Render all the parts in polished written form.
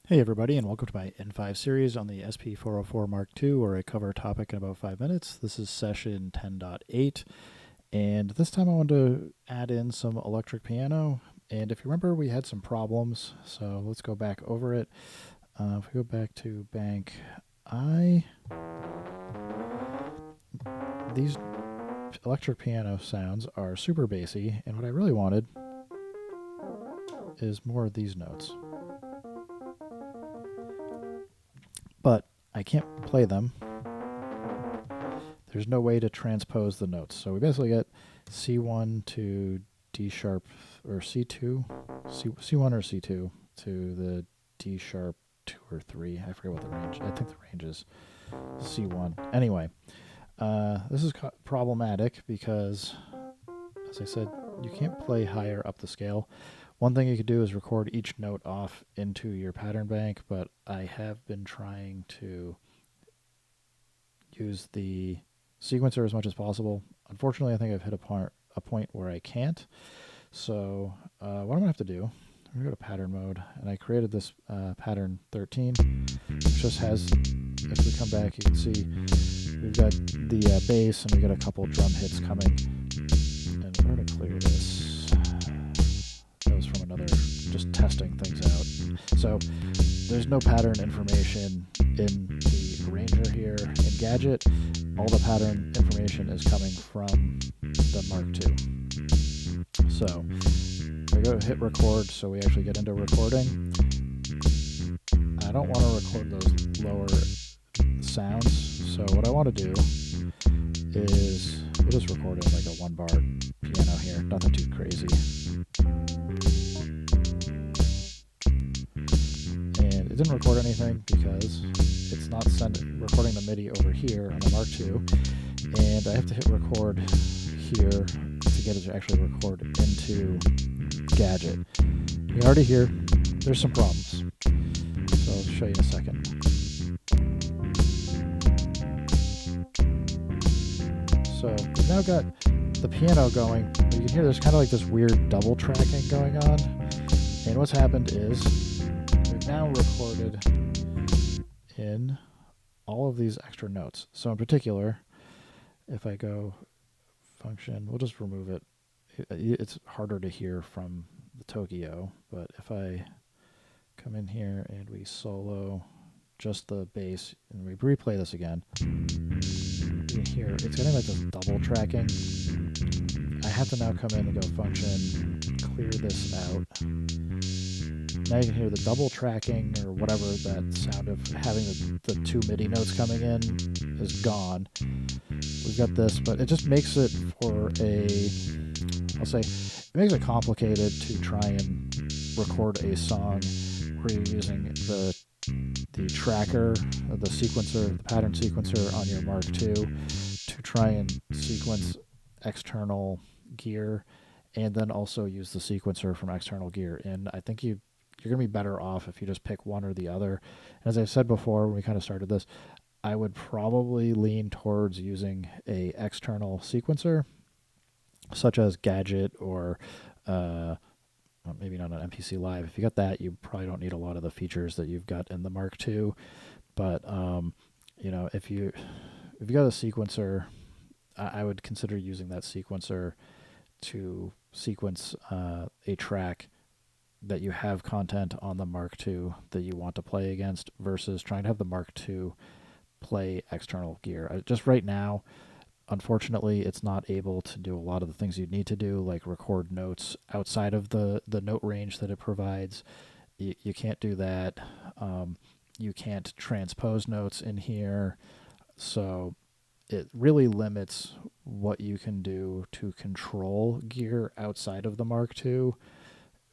Hey everybody, and welcome to my N5 series on the SP404 Mark II, where I cover a topic in about 5 minutes. This is session 10.8, and this time I want to add in some electric piano. And if you remember, we had some problems, so let's go back over it. If we go back to bank I, these electric piano sounds are super bassy, and what I really wanted is more of these notes. But I can't play them. There's no way to transpose the notes. So we basically get C1 to D sharp, or C2, C1 or C2 to the D sharp 2 or 3. I forget what the range, I think the range is C1. Anyway, this is problematic because, as I said, you can't play higher up the scale. One thing you could do is record each note off into your pattern bank, but I have been trying to use the sequencer as much as possible. Unfortunately, I think I've hit a point where I can't. So what I'm going to have to do, I'm going to go to pattern mode, and I created this pattern 13, which just has, if we come back, you can see we've got the bass, and we got a couple drum hits coming. And we're going to clear this. That was from another, just testing things out. So there's no pattern information in the arranger here. In Gadget, all the pattern information is coming from the Mark II. So I go hit record, so we actually get into recording. I don't want to record those lower sounds, so what I want to do is we'll just record it like a 1 bar piano here, nothing too crazy. And it didn't record anything because it's not recording the Midi over here on the Mark II, and I have to hit record here to get it to actually record into Gadget. You already hear there's some problems, so I'll show you in a second. So we've now got the piano going, but you can hear there's kind of like this weird double tracking going on, and what's happened is we've now recorded in all of these extra notes. So in particular, if I go function, we'll just remove it. It's harder to hear from the Tokyo, but if I come in here and we solo just the bass and we replay this again, you can hear it's getting like this double tracking. I have to now come in and go function, clear this out. Now you can hear the double tracking or whatever, that sound of having the two MIDI notes coming in is gone. We've got this, but it just makes it it makes it complicated to try and record a song where you're using the tracker, the sequencer, the pattern sequencer on your Mark II to try and sequence external gear, and then also use the sequencer from external gear. And I think you're going to be better off if you just pick one or the other. And as I said before, when we kind of started this, I would probably lean towards using a external sequencer, such as Gadget or maybe not an MPC Live. If you got that, you probably don't need a lot of the features that you've got in the Mark II. But if you got a sequencer, I would consider using that sequencer to sequence a track that you have content on the Mark II that you want to play against, versus trying to have the Mark II play external gear. Just right now, unfortunately, it's not able to do a lot of the things you need to do, like record notes outside of the note range that it provides. You can't do that. You can't transpose notes in here. So it really limits what you can do to control gear outside of the Mark II,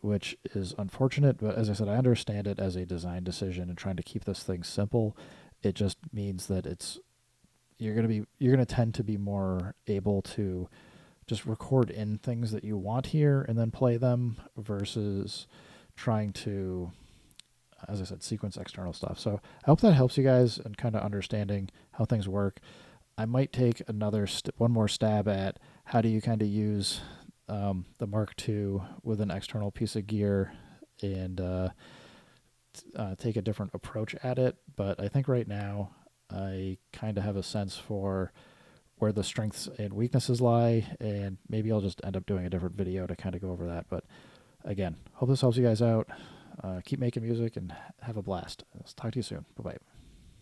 which is unfortunate. But as I said, I understand it as a design decision and trying to keep this thing simple. It just means that you're going to tend to be more able to just record in things that you want here and then play them, versus trying to, as I said, sequence external stuff. So I hope that helps you guys in kind of understanding how things work. I might take one more stab at how do you kind of use the Mark II with an external piece of gear and take a different approach at it, but I think right now I kind of have a sense for where the strengths and weaknesses lie, and maybe I'll just end up doing a different video to kind of go over that. But again, hope this helps you guys out. Keep making music and have a blast. I'll talk to you soon. Bye-bye.